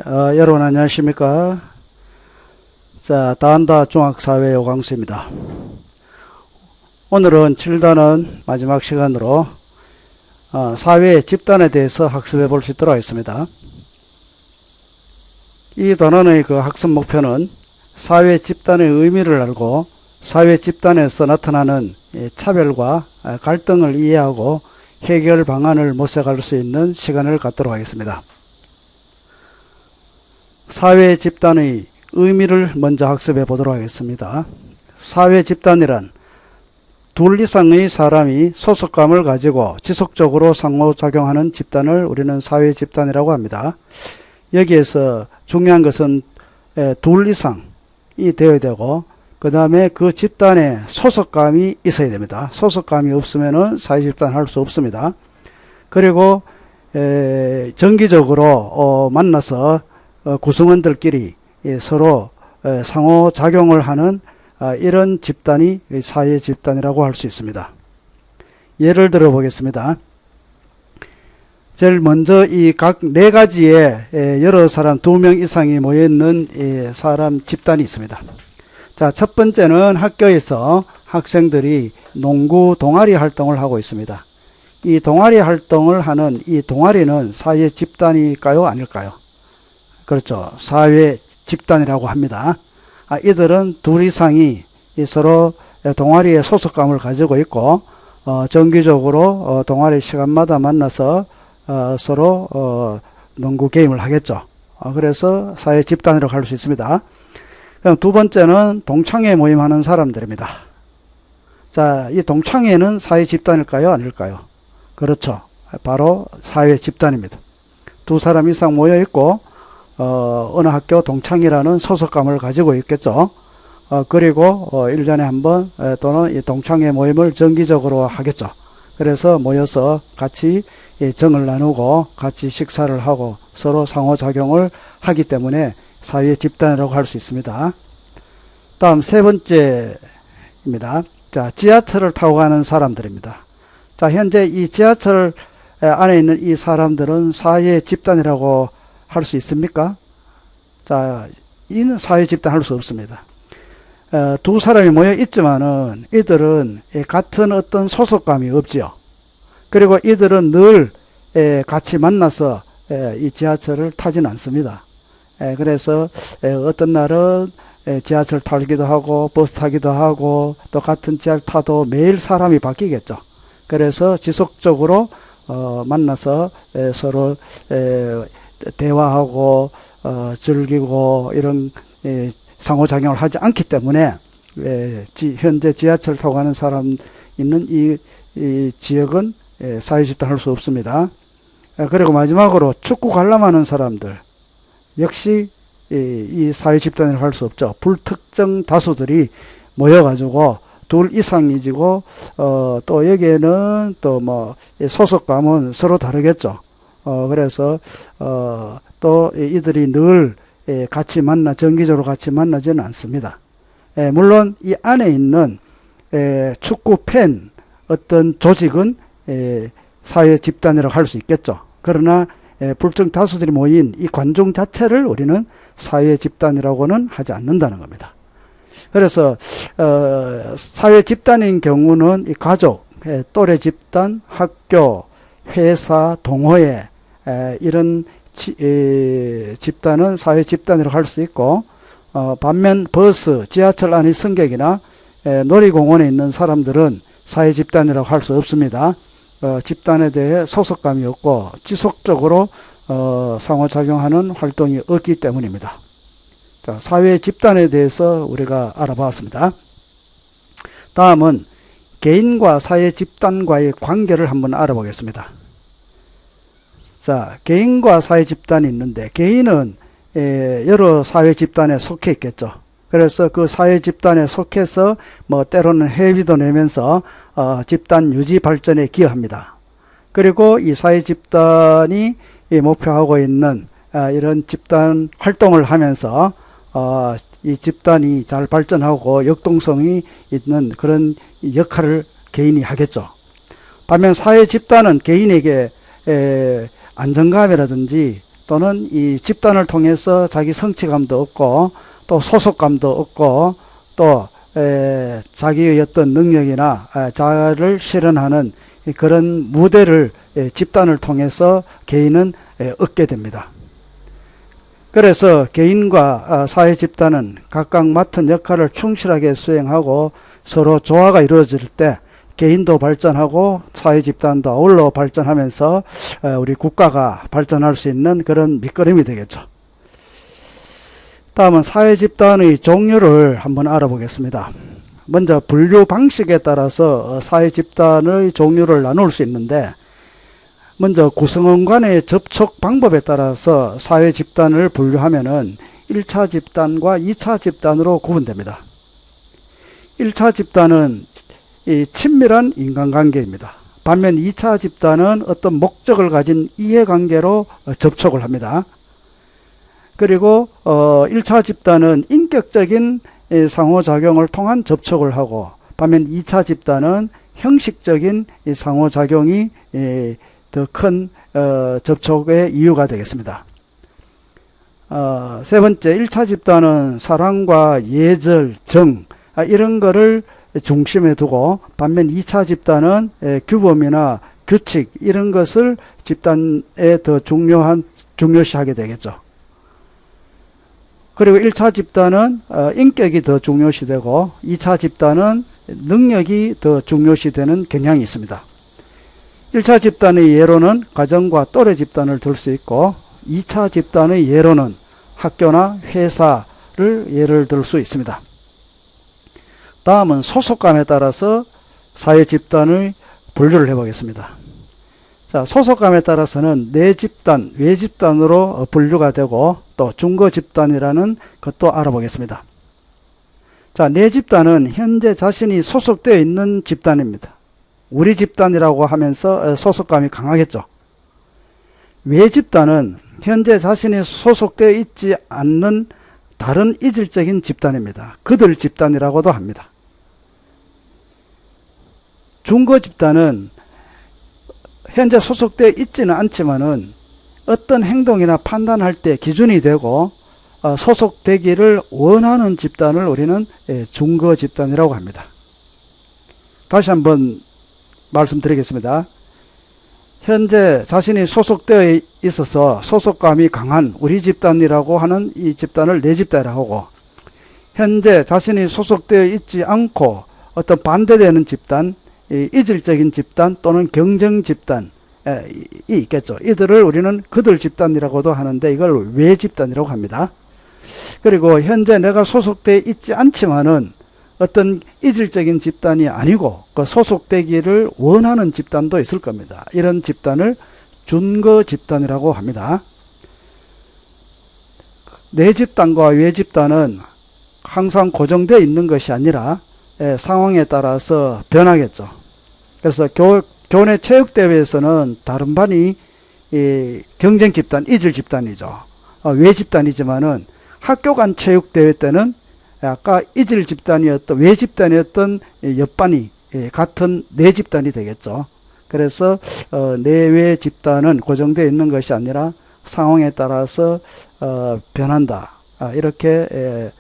여러분 안녕하십니까? 자, 다한다 중학사회 요강수입니다. 오늘은 7단원 마지막 시간으로 사회 집단에 대해서 학습해 볼 수 있도록 하겠습니다. 이 단원의 그 학습 목표는 사회 집단의 의미를 알고 사회 집단에서 나타나는 차별과 갈등을 이해하고 해결 방안을 모색할 수 있는 시간을 갖도록 하겠습니다. 사회 집단의 의미를 먼저 학습해 보도록 하겠습니다. 사회 집단이란 둘 이상의 사람이 소속감을 가지고 지속적으로 상호작용하는 집단을 우리는 사회 집단이라고 합니다. 여기에서 중요한 것은 둘 이상이 되어야 되고, 그 다음에 그 집단에 소속감이 있어야 됩니다. 소속감이 없으면 사회 집단 할 수 없습니다. 그리고 정기적으로 만나서 구성원들끼리 서로 상호작용을 하는 이런 집단이 사회 집단이라고 할 수 있습니다. 예를 들어 보겠습니다. 제일 먼저 이 각 네 가지의 여러 사람 2명 이상이 모여있는 사람 집단이 있습니다. 자, 첫 번째는 학교에서 학생들이 농구 동아리 활동을 하고 있습니다. 이 동아리 활동을 하는 이 동아리는 사회 집단일까요? 아닐까요? 그렇죠. 사회 집단이라고 합니다. 이들은 둘 이상이 서로 동아리에 소속감을 가지고 있고 정기적으로 동아리 시간마다 만나서 서로 농구 게임을 하겠죠. 그래서 사회 집단이라고 할 수 있습니다. 그럼 두 번째는 동창회 모임하는 사람들입니다. 자, 이 동창회는 사회 집단일까요? 아닐까요? 그렇죠. 바로 사회 집단입니다. 두 사람 이상 모여 있고 어느 학교 동창이라는 소속감을 가지고 있겠죠. 그리고 1년에 한 번 또는 이 동창회 모임을 정기적으로 하겠죠. 그래서 모여서 같이 정을 나누고 같이 식사를 하고 서로 상호작용을 하기 때문에 사회 집단이라고 할 수 있습니다. 다음 세 번째입니다. 자, 지하철을 타고 가는 사람들입니다. 자, 현재 이 지하철 안에 있는 이 사람들은 사회 집단이라고 할 수 있습니까? 자, 이는 사회 집단 할 수 없습니다. 두 사람이 모여 있지만은 이들은 같은 어떤 소속감이 없지요. 그리고 이들은 늘 같이 만나서 이 지하철을 타지는 않습니다. 그래서 어떤 날은 지하철 타기도 하고 버스 타기도 하고 또 같은 지하철 타도 매일 사람이 바뀌겠죠. 그래서 지속적으로 만나서 서로 대화하고 즐기고 이런 상호작용을 하지 않기 때문에 현재 지하철 타고 가는 사람 있는 이 지역은 사회집단 할 수 없습니다. 그리고 마지막으로 축구 관람하는 사람들 역시 이 사회집단을 할 수 없죠. 불특정 다수들이 모여가지고 둘 이상이지고 또 여기에는 또 뭐 소속감은 서로 다르겠죠. 그래서 또 이들이 늘 같이 정기적으로 같이 만나지는 않습니다. 물론 이 안에 있는 축구 팬 어떤 조직은 사회 집단이라고 할 수 있겠죠. 그러나 불특정 다수들이 모인 이 관중 자체를 우리는 사회 집단이라고는 하지 않는다는 겁니다. 그래서 사회 집단인 경우는 이 가족, 또래 집단, 학교, 회사, 동호회 이런 집단은 사회 집단이라고 할 수 있고, 반면 버스, 지하철 안의 승객이나 놀이공원에 있는 사람들은 사회 집단이라고 할 수 없습니다. 집단에 대해 소속감이 없고 지속적으로 상호작용하는 활동이 없기 때문입니다. 자, 사회 집단에 대해서 우리가 알아봤습니다. 다음은 개인과 사회 집단과의 관계를 한번 알아보겠습니다. 자, 개인과 사회 집단이 있는데 개인은 여러 사회 집단에 속해 있겠죠. 그래서 그 사회 집단에 속해서 뭐 때로는 회비도 내면서 집단 유지 발전에 기여합니다. 그리고 이 사회 집단이 목표하고 있는 이런 집단 활동을 하면서 이 집단이 잘 발전하고 역동성이 있는 그런 역할을 개인이 하겠죠. 반면 사회 집단은 개인에게 안정감이라든지 또는 이 집단을 통해서 자기 성취감도 얻고 또 소속감도 얻고 또 자기의 어떤 능력이나 자아를 실현하는 그런 무대를 집단을 통해서 개인은 얻게 됩니다. 그래서 개인과 사회 집단은 각각 맡은 역할을 충실하게 수행하고 서로 조화가 이루어질 때 개인도 발전하고 사회 집단도 아울러 발전하면서 우리 국가가 발전할 수 있는 그런 밑거름이 되겠죠. 다음은 사회 집단의 종류를 한번 알아보겠습니다. 먼저 분류 방식에 따라서 사회 집단의 종류를 나눌 수 있는데, 먼저 구성원 간의 접촉 방법에 따라서 사회 집단을 분류하면은 1차 집단과 2차 집단으로 구분됩니다. 1차 집단은 이 친밀한 인간관계입니다. 반면 2차 집단은 어떤 목적을 가진 이해관계로 접촉을 합니다. 그리고 1차 집단은 인격적인 상호작용을 통한 접촉을 하고, 반면 2차 집단은 형식적인 상호작용이 더 큰 접촉의 이유가 되겠습니다. 세 번째, 1차 집단은 사랑과 예절, 정 이런 거를 중심에 두고, 반면 2차 집단은 규범이나 규칙 이런 것을 집단에 더 중요시하게 되겠죠. 그리고 1차 집단은 인격이 더 중요시되고 2차 집단은 능력이 더 중요시되는 경향이 있습니다. 1차 집단의 예로는 가정과 또래 집단을 들 수 있고, 2차 집단의 예로는 학교나 회사를 예를 들 수 있습니다. 다음은 소속감에 따라서 사회 집단의 분류를 해보겠습니다. 자, 소속감에 따라서는 내 집단, 외 집단으로 분류가 되고, 또 중거 집단이라는 것도 알아보겠습니다. 자, 내 집단은 현재 자신이 소속되어 있는 집단입니다. 우리 집단이라고 하면서 소속감이 강하겠죠. 외 집단은 현재 자신이 소속되어 있지 않는 다른 이질적인 집단입니다. 그들 집단이라고도 합니다. 중거 집단은 현재 소속되어 있지는 않지만은 어떤 행동이나 판단할 때 기준이 되고 소속되기를 원하는 집단을 우리는 중거 집단이라고 합니다. 다시 한번 말씀드리겠습니다. 현재 자신이 소속되어 있어서 소속감이 강한 우리 집단이라고 하는 이 집단을 내 집단이라고 하고, 현재 자신이 소속되어 있지 않고 어떤 반대되는 집단, 이질적인 집단 또는 경쟁 집단이 있겠죠. 이들을 우리는 그들 집단이라고도 하는데 이걸 외 집단이라고 합니다. 그리고 현재 내가 소속되어 있지 않지만은 어떤 이질적인 집단이 아니고 그 소속되기를 원하는 집단도 있을 겁니다. 이런 집단을 준거 집단이라고 합니다. 내 집단과 외 집단은 항상 고정되어 있는 것이 아니라 상황에 따라서 변하겠죠. 그래서 교내 체육대회에서는 다른 반이 경쟁 집단, 이질 집단이죠. 외 집단이지만은 학교 간 체육대회 때는 아까 이질 집단이었던 외 집단이었던 옆반이 같은 내 집단이 되겠죠. 그래서 내외 집단은 고정되어 있는 것이 아니라 상황에 따라서 변한다. 이렇게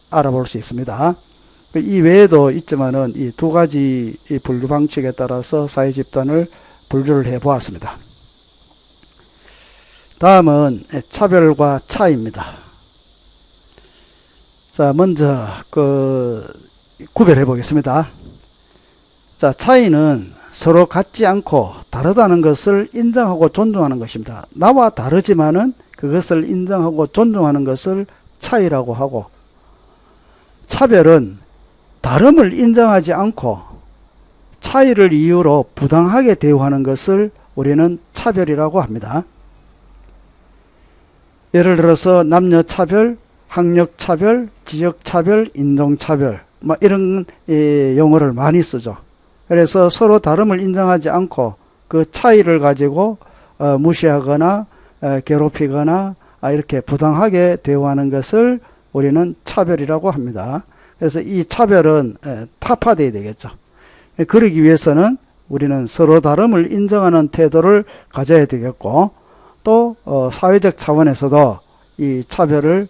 알아볼 수 있습니다. 이 외에도 있지만은 이 두 가지 분류 방식에 따라서 사회 집단을 분류를 해 보았습니다. 다음은 차별과 차이입니다. 자, 먼저 구별해 보겠습니다. 자, 차이는 서로 같지 않고 다르다는 것을 인정하고 존중하는 것입니다. 나와 다르지만은 그것을 인정하고 존중하는 것을 차이라고 하고, 차별은 다름을 인정하지 않고 차이를 이유로 부당하게 대우하는 것을 우리는 차별이라고 합니다. 예를 들어서 남녀 차별, 학력 차별, 지역 차별, 인종 차별 이런 용어를 많이 쓰죠. 그래서 서로 다름을 인정하지 않고 그 차이를 가지고 무시하거나 괴롭히거나 이렇게 부당하게 대우하는 것을 우리는 차별이라고 합니다. 그래서 이 차별은 타파되어야 되겠죠. 그러기 위해서는 우리는 서로 다름을 인정하는 태도를 가져야 되겠고, 또 사회적 차원에서도 이 차별을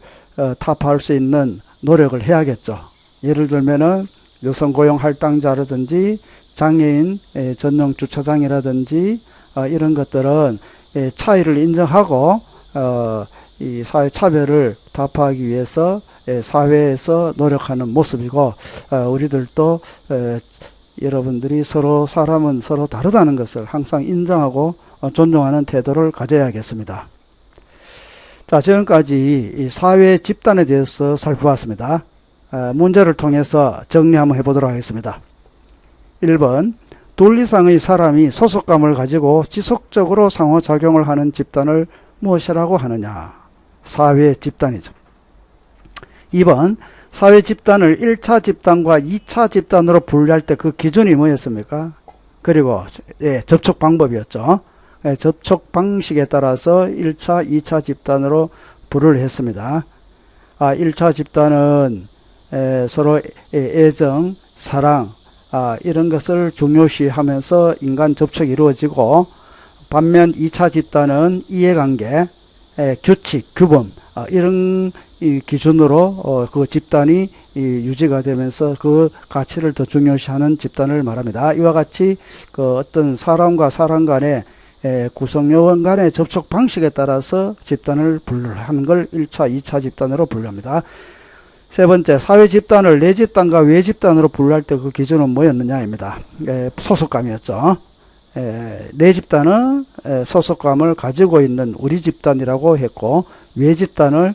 타파할 수 있는 노력을 해야겠죠. 예를 들면은 여성 고용 할당자라든지 장애인 전용 주차장이라든지 이런 것들은 차이를 인정하고 이 사회 차별을 타파하기 위해서 사회에서 노력하는 모습이고, 우리들도 여러분들이 서로 사람은 서로 다르다는 것을 항상 인정하고 존중하는 태도를 가져야겠습니다. 자, 지금까지 이 사회 집단에 대해서 살펴봤습니다. 문제를 통해서 정리 한번 해보도록 하겠습니다. 1번, 둘 이상의 사람이 소속감을 가지고 지속적으로 상호작용을 하는 집단을 무엇이라고 하느냐? 사회 집단이죠. 2번, 사회 집단을 1차 집단과 2차 집단으로 분류할 때 그 기준이 뭐였습니까? 그리고 접촉 방법이었죠. 접촉 방식에 따라서 1차, 2차 집단으로 분류를 했습니다. 1차 집단은 서로 애정, 사랑, 이런 것을 중요시하면서 인간 접촉이 이루어지고, 반면 2차 집단은 이해관계, 규칙, 규범, 이런 기준으로 그 집단이 유지가 되면서 그 가치를 더 중요시하는 집단을 말합니다. 이와 같이 그 어떤 사람과 사람 간의 구성요원 간의 접촉 방식에 따라서 집단을 분류하는 걸 1차, 2차 집단으로 분류합니다. 세 번째, 사회 집단을 내 집단과 외 집단으로 분류할 때 그 기준은 뭐였느냐입니다. 소속감이었죠. 내 집단은 소속감을 가지고 있는 우리 집단이라고 했고, 외 집단을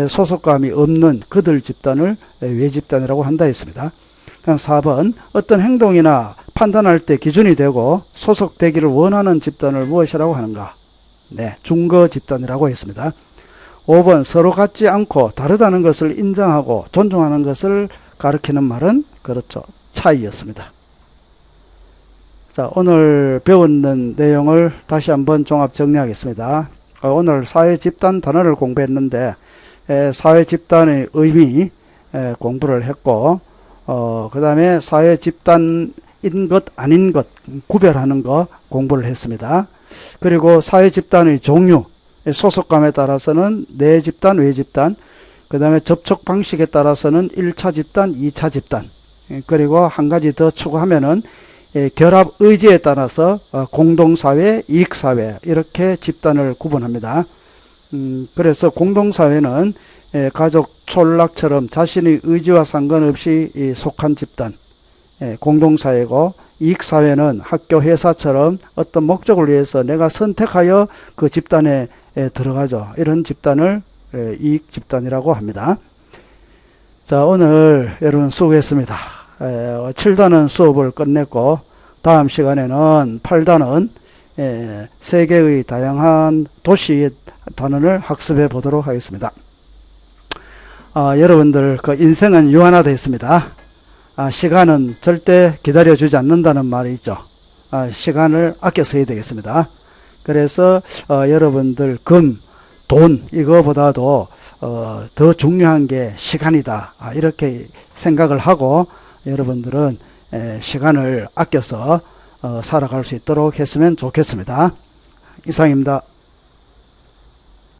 소속감이 없는 그들 집단을 외 집단이라고 한다 했습니다. 그럼 4번, 어떤 행동이나 판단할 때 기준이 되고 소속되기를 원하는 집단을 무엇이라고 하는가? 중거 집단이라고 했습니다. 5번, 서로 같지 않고 다르다는 것을 인정하고 존중하는 것을 가리키는 말은 그렇죠. 차이였습니다. 자, 오늘 배웠는 내용을 다시 한번 종합 정리하겠습니다. 오늘 사회 집단 단어를 공부했는데, 사회 집단의 의미 공부를 했고, 그 다음에 사회 집단인 것 아닌 것 구별하는 거 공부를 했습니다. 그리고 사회 집단의 종류, 소속감에 따라서는 내 집단, 외 집단, 그 다음에 접촉 방식에 따라서는 1차 집단, 2차 집단, 그리고 한 가지 더 추가하면은 결합 의지에 따라서 공동사회, 이익사회, 이렇게 집단을 구분합니다. 그래서 공동사회는 가족 촌락처럼 자신의 의지와 상관없이 속한 집단, 공동사회고, 이익사회는 학교, 회사처럼 어떤 목적을 위해서 내가 선택하여 그 집단에 들어가죠. 이런 집단을 이익집단이라고 합니다. 자, 오늘 여러분 수고했습니다. 7단원 수업을 끝냈고, 다음 시간에는 8단원 세계의 다양한 도시의 단원을 학습해 보도록 하겠습니다. 여러분들 그 인생은 유한하다 했습니다. 시간은 절대 기다려주지 않는다는 말이 있죠. 시간을 아껴 써야 되겠습니다. 그래서 여러분들 돈 이거보다도 더 중요한 게 시간이다, 이렇게 생각을 하고 여러분들은 시간을 아껴서 살아갈 수 있도록 했으면 좋겠습니다. 이상입니다.